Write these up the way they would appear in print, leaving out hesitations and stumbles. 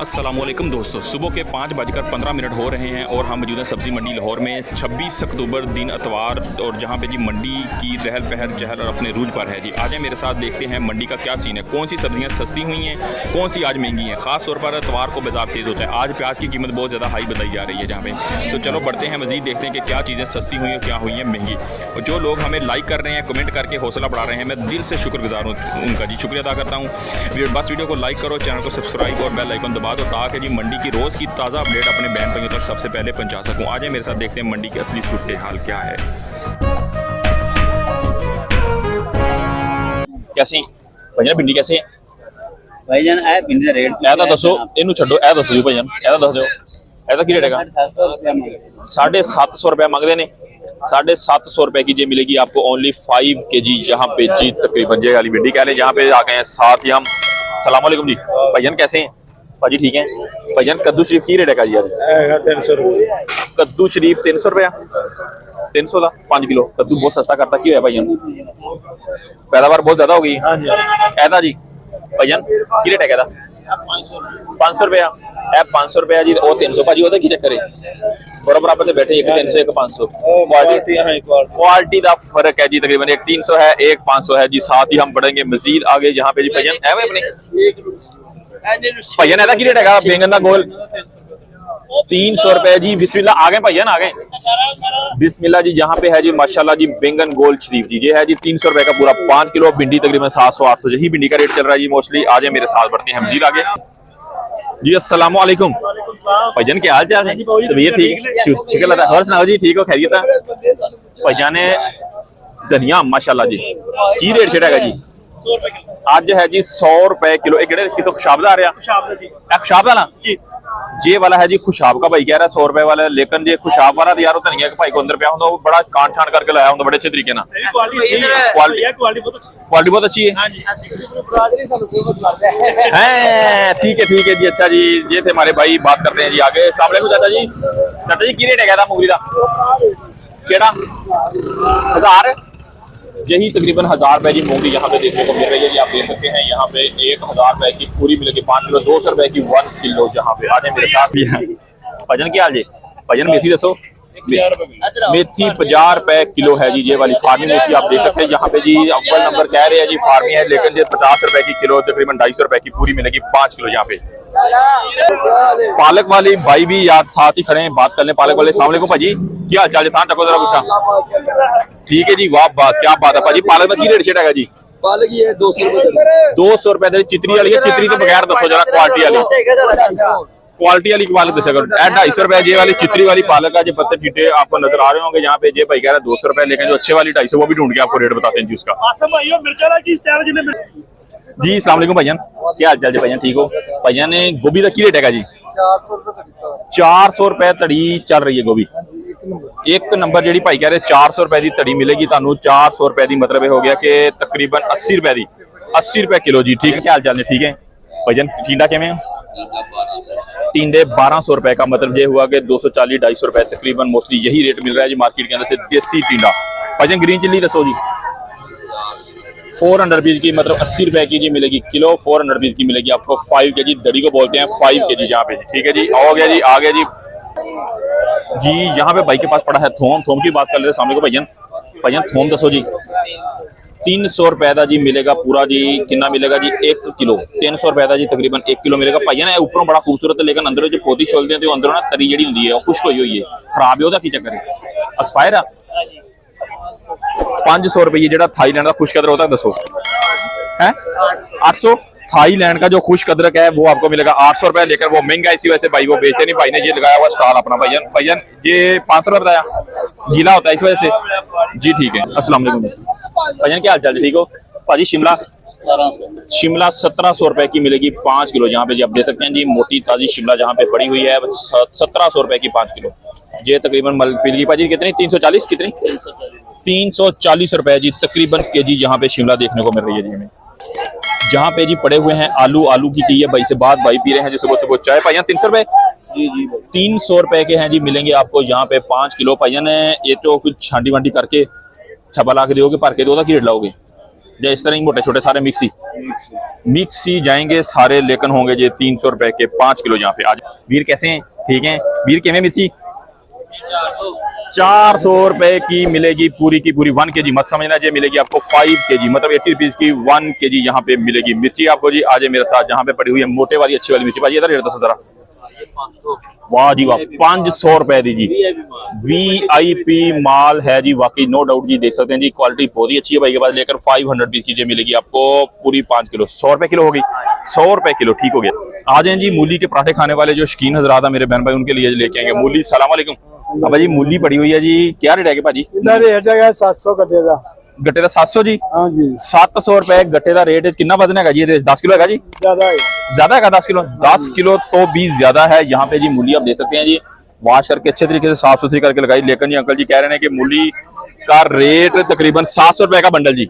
अस्सलामुअलैकुम दोस्तों, सुबह के 5:15 हो रहे हैं और हम मौजूद हैं सब्ज़ी मंडी लाहौर में। 26 अक्टूबर दिन इतवार और जहां पे जी मंडी की रहल पहल चहल और अपने रूज पर है जी। आज मेरे साथ देखते हैं मंडी का क्या सीन है, कौन सी सब्जियां सस्ती हुई हैं, कौन सी आज महंगी हैं। ख़ास तौर पर इतवार को बाजार तेज़ होता है। आज प्याज की कीमत बहुत ज़्यादा हाई बताई जा रही है जहाँ पे। तो चलो बढ़ते हैं, मज़ीद देखते हैं कि क्या चीज़ें सस्ती हुई हैं, क्या हुई हैं महंगी। और जो लोग हमें लाइक कर रहे हैं, कमेंट करके हौसला बढ़ा रहे हैं, मैं दिल से शुक्रगुजार हूँ उनका जी, शुक्रिया अदा करता हूँ। बस वीडियो को लाइक करो, चैनल को सब्सक्राइब और बेल आइकन दबा दो ताकि जी मंडी की रोज़ की ताज़ा अपडेट अपने बहन भाइयों तक सबसे पहले पहुंचा सकूं। आज मेरे साथ देखते हैं मंडी की असली सूरत हाल क्या है। कैसी भाईजान भिंडी कैसे है भाईजान? ए भिंडी दा रेट ऐ दसो, इनू छड्डो, ऐ दसो जी भाईजान, ऐ दस दिओ, ऐदा की रेट हैगा? 750 रुपया मांगते ने। 750 रुपए की ये मिलेगी आपको ओनली 5 kg। यहाँ पे जी तकरीबन ये वाली भिंडी कह लें, यहाँ पे आ गए हैं साथ ही हम। सलाम वालेकुम जी भाईजान, कैसे हैं भाजी? ठीक है भाईजान। कद्दू शरीफ की रेट है जी? 300 रुपए। कद्दू शरीफ 300 रुपया, 300 का 5 किलो। कद्दू बहुत सस्ता करता क्यों है भाईजान? पैदावार बहुत ज्यादा हो गई। हाँ जी। ऐदा जी भाईजान की रेट है कहता? 500 रुपया। 500 रुपया जी और 300 भाजी होता की चक्कर है? बराबर आप बैठे, एक 300 एक 500। क्वालिटी का फर्क है जी, तकरीबन एक 300 है एक 500 है जी। साथ ही हम बढ़ेंगे मजीद आगे यहाँ पे जी। भाईजान है अपने भाईजान ऐसा की रेट है? बैंगन का गोल 300 रुपए जी। बिस्मिल्लाह आ गए भाईजान, आ गए बिस्मिल्लाह जी। यहाँ पे है जी माशाल्लाह जी बैंगन गोल शरीफ जी, ये है जी 300 रुपए का पूरा 5 किलो। भिंडी तकरीबन 700-800 यही भिंडी का रेट चल रहा है जी मोस्टली। आज मेरे साथ बढ़ते हैं हम जी आगे जी। अस्सलाम वालेकुम भाईजान, क्या हाल चाल है? तबीयत ठीक? शुक्र अल्लाह। और सुनाओ जी, ठीक हो, खैरियत है? भाईजान धनिया माशाल्लाह जी की रेट छेड़ेगा जी? आज है जी 100 रुपए किलो। एक तो खुशाब आ रहा, खुशाब वाला जे वाला है जी, खुशाब का भाई कह रहा है 100 रुपए वाला। लेकिन ये खुशाब वाला तो यार धनिया के भाई को अंदर पिया होता, वो बड़ा काट छान करके लाया होता बड़े अच्छे तरीके ना। क्वालिटी बहुत अच्छी है। ठीक है जी। अच्छा जी, ये थे हमारे भाई, बात करते हैं जी आगे। सामने को चाचा जी, चाचा जी की रेट है कहता मूंगफली का? केड़ा 1000? यही तकरीबन 1000 रुपए की मूंगफली यहाँ पे देखने को मिल रही है जी। आप देख सकते हैं यहाँ पे 1000 रुपए की पूरी मिलेगी 5 किलो। 200 रुपए की 1 किलो। यहाँ पे आज मेरे साथ भी है भजन। क्या हाल जी भजन? मेथी दसो। मेथी 50 रुपए किलो है जी। ये वाली फार्मी मेथी आप देख सकते हैं यहाँ पे जी। अव्वल नंबर कह रहे हैं जी फार्मी है, लेकिन ये 50 रुपए की किलो, तकरीबन 250 रुपए की पूरी मिलेगी 5 किलो। यहाँ पे पालक वाली भाई भी याद साथ ही खड़े हैं, बात कर लें पालक वाले। अस्सलाम वालेकुम भाजी, क्या हाल चाल? टको जरा पूछा। ठीक है जी, वाह बात, क्या बात है भाजी। पालक का की रेट छेड़ेगा जी? पालक ये 200 रुपए। 200 रुपए। चित्री वाली है? चित्री तो बगैर दसो जरा, क्वालिटी वाली पालक दसा करो। 250 रुपए ये वाली चित्री वाली पालक है। जो पत्ते चीटे आपको नजर आ रहे होंगे यहाँ पे, ये भाई कह रहा है 200 रुपए, लेकिन जो अच्छे वाली 250 वो भी ढूंढ के आपको रेट बताते हैं जी उसका। जी अस्सलाम वालेकुम भाईजान, क्या हाल चाल जी भाईजान? ठीक हो भाईजान? गोभी का की रेट है जी? 400 रुपए तड़ी चल रही है गोभी। एक नंबर जी भाई कह रहे 400 रुपए की तड़ी मिलेगी ਤੁਹਾਨੂੰ। 400 रुपए की मतलब हो गया कि तकरीबन 80 रुपए की 80 रुपए किलो जी। ठीक है, क्या हाल चाल है? ठीक है भाईजान। टिंडा किमें? टिंडे 1200 रुपए का मतलब ये हुआ कि 240-250 रुपए तकरीबन मोस्टली यही रेट मिल रहा है जी मार्केट के अंदर से। देसी टिंडा भाईजान। ग्रीन चिल्ली दसो जी? 400 रुपीज की मतलब 80 रुपए की जी मिलेगी किलो। 400 रुपीज की मिलेगी आपको 5 kg। दड़ी को बोलते हैं 5 kg यहाँ पे। ठीक है जी, हो गया जी, आ गया जी जी। यहाँ पे भाई के पास पड़ा है थोम की बात कर लेते हैं सामने को। भाईजान थोम दसो जी? 300 रुपए का जी मिलेगा पूरा जी। कितना मिलेगा जी? 1 किलो। 300 रुपए का जी तकरीबन 1 किलो मिलेगा। भाईजान ऊपरों बड़ा खूबसूरत है, लेकिन अंदर जो पोती छोलते हैं तो अंदरों ना तरी जी होंगी है, खुश्क हुई है, खराब है, की चक्कर है, एक्सपायर है। 500 रुपये जो थाईलैंड का खुश कदर होता है दसो है? 800। थाईलैंड का जो खुश कदरक है वो आपको मिलेगा 800 रुपए, लेकर वो महंगा इसी वजह से भाई वो बेचते नहीं। भाई ने ये लगाया हुआ स्टॉल अपना। भाईजान ये 500 रुपए बताया, गीला होता है इस वजह से जी। ठीक है, अस्सलाम वालेकुम भाईजान, क्या हाल चाल? ठीक हो भाजी? शिमला 1700 रुपए की मिलेगी 5 किलो। यहाँ पे जी आप देख सकते हैं जी मोटी ताजी शिमला जहाँ पे पड़ी हुई है 1700 रुपए की 5 किलो। ये तकरीबन मलपील की भाजी कितनी? 340 कितनी? 340 रुपए जी तकरीबन केजी यहाँ पे शिमला देखने को मिल रही है जी हमें। जहाँ पे जी पड़े हुए हैं आलू की चाहिए भाई से बात, भाई पी रहे हैं जी सुबह सुबह चाय। भाईजान 300 रुपए जी 300 रुपए के हैं जी, मिलेंगे आपको यहाँ पे 5 किलो। भाईजान ये तो कुछ छांटी वांटी करके छपा ला के दोगे, भर के दो की रेट लाओगे? या इस तरह ही मोटे छोटे सारे मिक्सी मिक्सी जाएंगे सारे, लेकिन होंगे जी 300 रुपए के 5 किलो। यहाँ पे आज वीर कैसे हैं? ठीक हैं वीर। किमें मिर्ची 400 रुपए की मिलेगी पूरी की पूरी 1 kg, मत समझना जी मिलेगी आपको 5 kg, मतलब 80 रुपीज की 1 kg यहाँ पे मिलेगी मिर्ची आपको जी। आज मेरे साथ जहाँ पे पड़ी हुई है मोटे वाली अच्छी वाली मिर्ची, भाई इधर रेट दस जरा। वाह जी वाह, 500 रुपए दी जी, VIP माल है जी, वाकई नो डाउट जी। देख सकते हैं जी क्वालिटी बहुत ही अच्छी है भाई के पास, लेकर 500 रुपीज की मिलेगी आपको पूरी 5 किलो। 100 रुपए किलो होगी, 100 रुपए किलो, ठीक हो गया। आ जाए जी मूली के पराठे खाने वाले जो शौकीन हजरात है मेरे बहन भाई, उनके लिए लेके आएंगे मूली। सलाम वालेकुम। अब जी मूली पड़ी हुई है जी, क्या रेट है भाजी? रेट है 700 गट्टे का। गट्टे का 700 जी? हाँ जी 700 रुपए गट्टे का रेट। कितना वजन है जी? 10 किलो है जी? ज्यादा है, ज्यादा है 10 किलो? 10 किलो तो भी ज्यादा है। यहाँ पे जी मूली आप देख सकते हैं जी, वॉश करके अच्छे तरीके से साफ सुथरी करके लगाई। लेकिन जी अंकल जी कह रहे हैं कि मूली का रेट तकरीबन 700 रुपए का बंडल जी,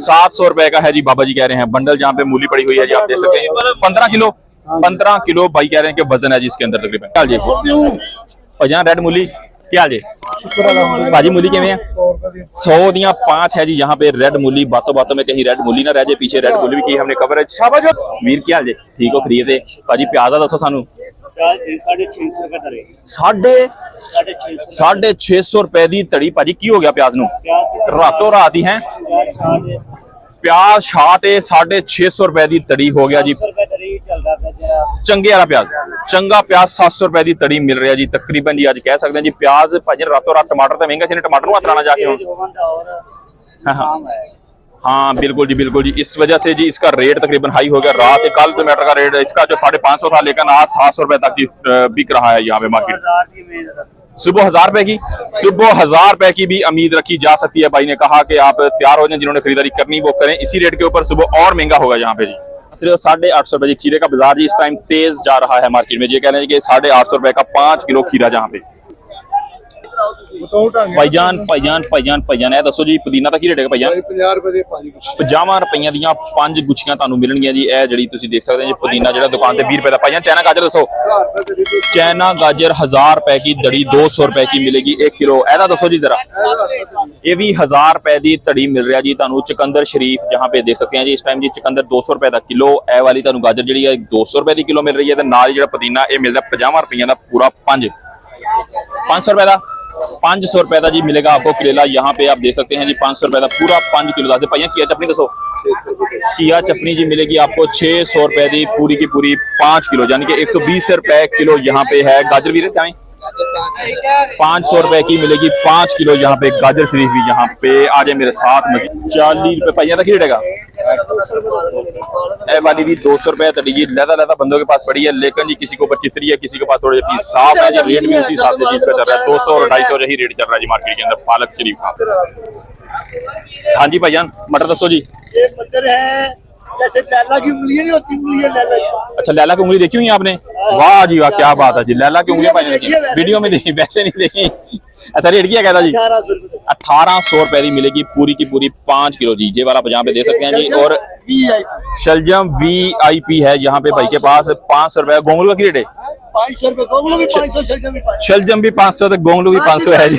700 रुपए का है जी। बाबा जी कह रहे हैं बंडल जहाँ पे मूली पड़ी हुई है जी, आप देख सकते हैं 15 किलो, 15 किलो भाई कह रहे हैं कि वजन है जी इसके अंदर तकरीबन। क्या जी भाई रेड मूली क्या जी भाजी? मूली किमें है? 100 दिया 5 है जी यहाँ पे रेड मूली। बातों बातों में कहीं रेड मूली ना रह जाए पीछे, रेड मूली भी की हमने कवरेज। वीर क्या हाल जी? ठीक हो खरीदे भाजी? प्याज का दसो सानू। 650 रुपए दी तड़ी भाजी। की हो गया प्याज नू? रातों रात ही है प्याज छाते 650 रुपए दी तड़ी हो गया जी। चंगे वाला प्याज, चंगा प्याज 700 रुपए की तड़ी मिल रहा है जी तकरीबन जी। आज कह सकते हैं जी प्याज भाजी रातों रात। टमाटर तो महंगा सी, टमाटर हाथ लाना जाके। हाँ बिल्कुल जी बिल्कुल जी, इस वजह से जी इसका रेट तकरीबन हाई हो गया। रात कल टमाटर का रेट इसका जो 550 था, लेकिन आज 700 रुपए तक की बिक रहा है यहाँ पे मार्केट। सुबह 1000 रुपए की, सुबह 1000 रुपए की भी उम्मीद रखी जा सकती है। भाई ने कहा कि आप तैयार हो जाए, जिन्होंने खरीदारी करनी वो करें। इसी रेट के ऊपर सुबह और महंगा होगा यहाँ पे जी। 850 रुपए जी खीरे का बाजार जी इस टाइम तेज जा रहा है मार्केट में। ये कह रहे हैं कि 850 रुपए का 5 किलो खीरा जहाँ पे। भाईजान भाईजान भाईजान भाईजान है दसो जी पुदीना का की रेट है भाईजान? 50 रुपए ਦੇ 5 50 रुपए ਦੀਆਂ 5 ਗੁੱਛੀਆਂ ਤੁਹਾਨੂੰ ਮਿਲਣਗੀਆਂ ਜੀ। ਇਹ ਜਿਹੜੀ ਤੁਸੀਂ ਦੇਖ ਸਕਦੇ ਹੋ ਜੀ ਪੁਦੀਨਾ ਜਿਹੜਾ ਦੁਕਾਨ ਤੇ 20 रुपए ਦਾ। ਭਾਈजान ਚਾइना गाजर दसो। चाइना गाजर 1000 रुपए की दड़ी 200 रुपए की मिलेगी 1 किलो। ਇਹਦਾ दसो जी जरा। ये भी 1000 रुपए की तड़ी मिल रहा जी ਤੁਹਾਨੂੰ। चुकंदर शरीफ जहाँ पे देख सकते हैं जी इस टाइम जी चुकंदर 200 रुपए का किलो। ਇਹ वाली ਤੁਹਾਨੂੰ गाजर ਜਿਹੜੀ ਹੈ 200 रुपए की किलो मिल रही है। ਤੇ ਨਾਲ ਜਿਹੜਾ ਪੁਦੀਨਾ ਇਹ ਮਿਲਦਾ 50 रुपए ਦਾ पूरा 500 रुपए का। 500 रुपए का जी मिलेगा आपको करेला। यहाँ पे आप देख सकते हैं जी 500 रुपए का पूरा 5 किलो दादे भाई। किया चटनी दसो। किया चटनी जी मिलेगी आपको 600 रुपए की पूरी की पूरी 5 किलो, यानी कि 120 रुपए किलो यहाँ पे है। गाजर भी क्या 500 रुपए की मिलेगी 5 किलो यहाँ पे गाजर शरीफ भी यहाँ पे। आ जाए मेरे साथ में 40 रुपए पाइया तक रेटेगा। ए वाली भी 200 रुपए तड़ी जी लहदा बंदों के पास पड़ी है, लेकिन जी किसी के ऊपर चितरी है, किसी के पास थोड़े पीस साफ है जी। रेट भी उसी हिसाब से चीज का चल रहा है 200 और 250 यही रेट चल रहा है जी मार्केट के अंदर पालक शरीफ का। हाँ जी भाईजान मटर दसो जी। ये मटर है जैसे लैला की उंगली नहीं होती, उंगली है लैला की। अच्छा लैला की उंगली देखी हुई है आपने? वाह जी वाह क्या बात है जी। लैला की उंगली भाई वीडियो में देखी, वैसे नहीं देखी। अच्छा रेट क्या कहता जी? 1800 रुपए की मिलेगी पूरी की पूरी 5 किलो जी। ये वाला यहाँ पे दे सकते हैं जी। और शलजम VIP है यहाँ पे भाई के पास 500 रुपए। गोंगलू का की रेट है? 500 रुपए गोंगलू भी 500, शलजम भी 500 तो गोंगलू भी 500 है जी।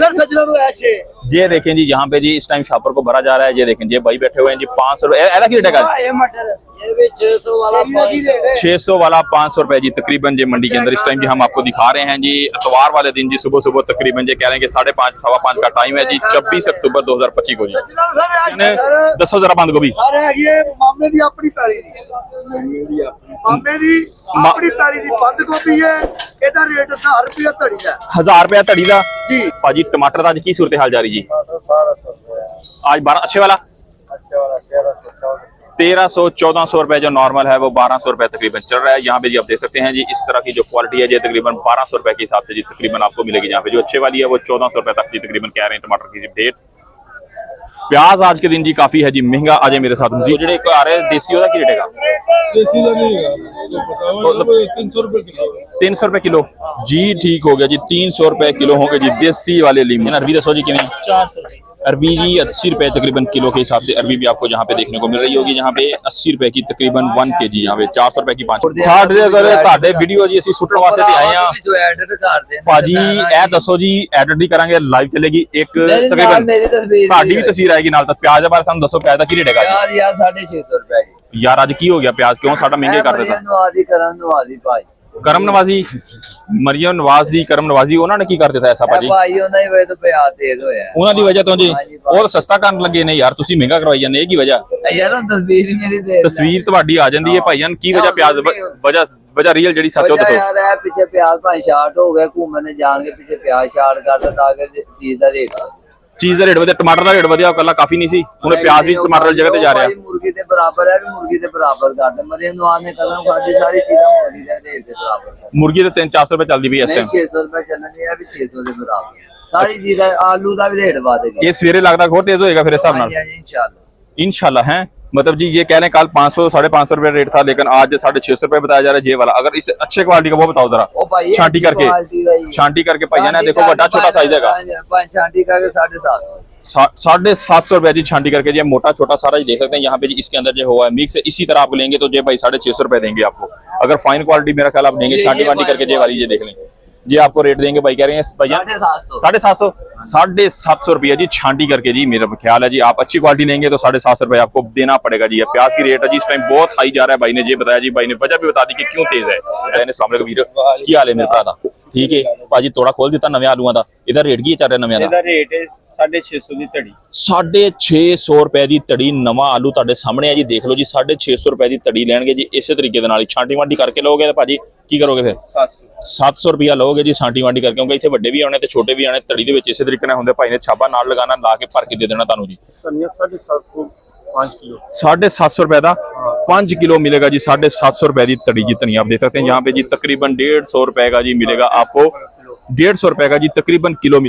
ये देखें जी यहाँ पे जी इस टाइम शॉपर को भरा जा रहा है। ये देखें जी भाई बैठे हुए हैं जी 500 रुपए। ऐसा की रेट है? 600 वाला 500 रुपए जी तकरीबन जी मंडी के अंदर इस टाइम जी हम आपको दिखा रहे हैं जी। इतवार वाले दिन जी सुबह सुबह तकरीबन जी कह रहे हैं कि 5:30 सवा 5 का टाइम है जी 26 अक्टूबर 2025 को जी। दसो जरा बंद गोभी मामे दी अपनी पैली दी, मामे दी अपनी पैली दी बंद गोभी है। ਇਹਦਾ ਰੇਟ 1000 रुपया ਧੜੀ ਹੈ। 1000 रुपया धड़ी का जी भाजी। टमाटर का आज की सूरत हाल जा रही जी? आज 12 अच्छे वाला 1300-1400 रुपए जो नॉर्मल है वो 1200 रुपए तकरीबन चल रहा है यहाँ पे जी। आप देख सकते हैं जी इस तरह की जो क्वालिटी है जी तकरीबन 1200 रुपए के हिसाब से जी तकरीबन आपको मिलेगी। यहाँ पे जो अच्छे वाली है वो 1400 रुपए तक जी तकरीबन कह रहे हैं टमाटर की रेट। प्याज आज के दिन जी काफी है जी महंगा। आ जाए मेरे साथ जी जो आ रहे देसी ओदा की रेट है? देसी का नहीं है, बताओ 300 रुपए किलो। 300 रुपए किलो जी, ठीक हो गया जी। 300 रुपए किलो होंगे जी देसी वाले लीमू। अरबी दसो जी किमें? अरबी जी 80 रुपए तकरीबन किलो के हिसाब से अरबी भी आपको यहाँ पे देखने को मिल रही होगी। यहाँ पे 80 रुपए की तकरीबन 1 kg, यहाँ पे 400 रुपए की 5 60 ਦੇ ਅਗਰ ਤੁਹਾਡੇ ਵੀਡੀਓ ਜੀ ਅਸੀਂ ਸੁੱਟਣ ਵਾਸਤੇ ਤੇ ਆਏ ਆ ਜੋ ਐਡਿਟ ਕਰਦੇ ਨੇ ਭਾਜੀ ਇਹ ਦੱਸੋ ਜੀ ਐਡਿਟ ਹੀ ਕਰਾਂਗੇ ਲਾਈਵ ਚੱਲੇਗੀ ਇੱਕ ਤਕਰੀਬਨ ਮੇਰੀ ਤਸਵੀਰ ਤੁਹਾਡੀ ਵੀ ਤਸਵੀਰ ਆਏਗੀ ਨਾਲ। ਤਾਂ ਪਿਆਜ਼ ਦੇ ਬਾਰੇ ਸਾਨੂੰ ਦੱਸੋ, ਪਿਆਜ਼ ਦਾ ਕੀ ਰੇਟ ਹੈਗਾ ਯਾਰ 650 ਰੁਪਏ ਜੀ ਯਾਰ? ਅੱਜ ਕੀ ਹੋ ਗਿਆ ਪਿਆਜ਼ ਕਿਉਂ ਸਾਡਾ ਮਹਿੰਗੇ ਕਰ ਦਿੱਤਾ? ਨਵਾਜ਼ੀ ਕਰਨ ਨਵਾਜ਼ੀ ਭਾਈ ਕਰਮ ਨਵਾਜ਼ੀ ਮਰੀਮ ਨਵਾਜ਼ ਦੀ ਕਰਮ ਨਵਾਜ਼ੀ ਉਹਨਾਂ ਨੇ ਕੀ ਕਰ ਦਿੱਤਾ ਐਸਾ ਭਾਜੀ? ਭਾਈ ਉਹਨਾਂ ਦੀ ਵਜ੍ਹਾ ਤੋਂ ਪਿਆਜ਼ ਤੇਜ਼ ਹੋਇਆ ਉਹਨਾਂ ਦੀ ਵਜ੍ਹਾ ਤੋਂ ਜੀ ਔਰ ਸਸਤਾ ਕਰਨ ਲੱਗੇ ਨੇ ਯਾਰ, ਤੁਸੀਂ ਮਹਿੰਗਾ ਕਰਵਾਈ ਜਾਂਦੇ, ਇਹ ਕੀ ਵਜ੍ਹਾ? ਯਾਰ ਉਹ ਤਸਵੀਰ ਮੇਰੀ ਦੇ ਤਸਵੀਰ ਤੁਹਾਡੀ ਆ ਜਾਂਦੀ ਹੈ ਭਾਈਜਾਨ, ਕੀ ਵਜ੍ਹਾ ਪਿਆਜ਼ ਵਜ੍ਹਾ ਰੀਅਲ ਜਿਹੜੀ ਸੱਚ ਉਹ ਵਜ੍ਹਾ ਦੱਸੋ। ਯਾਰ ਇਹ ਪਿੱਛੇ ਪਿਆਜ਼ ਭਾਈ ਸ਼ਾਰਟ ਹੋ ਗਿਆ, ਘੁੰਮਣ ਨੇ ਜਾਣ ਕੇ ਪਿੱਛੇ ਪਿਆਜ਼ ਸ਼ਾਰਟ ਕਰਦਾ ਤਾਂ ਕਿ ਚੀਜ਼ ਦਾ ਰੇਟ ਚੀਜ਼ ਦਾ ਰੇਟ ਵਧਿਆ, ਟਮਾਟਰ ਦਾ ਰੇਟ ਵਧਿਆ, ਕੱਲਾ ਕਾਫੀ ਨਹੀਂ ਸੀ, ਹੁਣ ਪਿਆਜ਼ ਵੀ ਟਮਾਟਰ ਵਾਲੀ ਜਗ੍ਹਾ ਤੇ ਜਾ ਰਿਹਾ। ਭਾਈ ਮੁਰਗੀ ਦੇ ਬਰਾਬਰ ਹੈ, ਵੀ ਮੁਰਗੀ ਦੇ ਬਰਾਬਰ ਕਰਦੇ ਮਰੀਮ ਨਵਾਜ਼ ਨੇ ਕਦਮ ਖਾਦੀ, ਸਾਰੀ ਚੀਜ਼ਾਂ ਮੁਰਗੀ ਦੇ ਰੇਟ ਦੇ ਬਰਾਬਰ। ਮੁਰਗੀ ਦੇ 300-400 ਰੁਪਏ ਚੱਲਦੀ ਪਈ ਇਸ ਨਹੀਂ ਟਾਈਮ। 600 ਰੁਪਏ ਚੱਲਣੀ ਹੈ, ਵੀ 600 ਦੇ ਬਰਾਬਰ ਸਾਰੀ ਚੀਜ਼ਾਂ। ਆਲੂ ਦਾ ਵੀ ਰੇਟ ਵਧ ਗਿਆ, ਇਹ ਸਵੇਰੇ ਲੱਗਦਾ ਹੋਰ ਤੇਜ਼ ਹੋਏਗਾ ਫਿਰ ਇਸ ਹਿਸਾਬ ਨਾਲ इंशाल्लाह। इंशाल्लाह है। मतलब जी ये कह रहे हैं कल 500-550 रुपए रेट था, लेकिन आज 650 रुपए बताया जा रहा है ये वाला। अगर इस अच्छे क्वालिटी का वो बताओ जरा, ओ भाई छांटी करके भाई ना देखो बड़ा छोटा साइज हैगा। छांटी करके 750 750 रुपए जी छांटी करके जी, मोटा छोटा सारा जी देख सकते हैं यहाँ पे जी। इसके अंदर जो हुआ है मिक्स, इसी तरह आप लेंगे तो जी भाई 650 रुपए देंगे आपको। अगर फाइन क्वालिटी मेरा ख्याल आप लेंगे छांटी वांटी करके ये वाली ये देख लें जी, आपको रेट देंगे भाई, कह रहे हैं भैया 750 रुपया जी छांटी करके जी। मेरा ख्याल है जी आप अच्छी क्वालिटी लेंगे तो 750 रुपए आपको देना पड़ेगा जी। प्याज की रेट है जी इस टाइम बहुत हाई जा रहा है। भाई ने ये बताया जी, भाई ने वजह भी बता दी कि क्यों तेज है। अस्सलाम वालेकुम वीर, की हाल है मेरे भरा दा? ठीक है भाजी, थोड़ा खोल दिता नवे आलूआं दा। ਇਹਦਾ ਰੇਟ ਕੀ ਚੱਲ ਰਿਹਾ ਨਵਿਆਂ ਦਾ? ਇਹਦਾ ਰੇਟ ਹੈ 650 ਦੀ ਧੜੀ। 650 ਰੁਪਏ ਦੀ ਧੜੀ ਨਵਾਂ ਆਲੂ ਤੁਹਾਡੇ ਸਾਹਮਣੇ ਹੈ ਜੀ, ਦੇਖ ਲਓ ਜੀ। 650 ਰੁਪਏ ਦੀ ਧੜੀ ਲੈਣਗੇ ਜੀ ਇਸੇ ਤਰੀਕੇ ਦੇ ਨਾਲ ਹੀ। ਛਾਂਟੀ ਵਾਂਟੀ ਕਰਕੇ ਲਓਗੇ ਤਾਂ ਭਾਜੀ ਕੀ ਕਰੋਗੇ ਫਿਰ? 700 ਰੁਪਿਆ ਲਓਗੇ ਜੀ ਛਾਂਟੀ ਵਾਂਟੀ ਕਰਕੇ, ਕਿਉਂਕਿ ਇੱਥੇ ਵੱਡੇ ਵੀ ਆਉਣੇ ਤੇ ਛੋਟੇ ਵੀ ਆਉਣੇ। ਧੜੀ ਦੇ ਵਿੱਚ ਇਸੇ ਤਰੀਕੇ ਨਾਲ ਹੁੰਦੇ, ਭਾਈ ਨੇ ਛਾਪਾ ਨਾਲ ਲਗਾਣਾ, ਲਾ ਕੇ ਭਰ ਕੇ ਦੇ ਦੇਣਾ ਤੁਹਾਨੂੰ ਜੀ। ਧਨੀਆ 750 5 किलो 750 रुपए का 5 किलो मिलेगा जी। 750 रुपए की तड़ी जी धनिया आप देख सकते हैं यहाँ पे जी। तकरीबन 150 रुपए का जी मिलेगा आपको, 150 रुपए का जी तकरीबन किलो मिलेगा।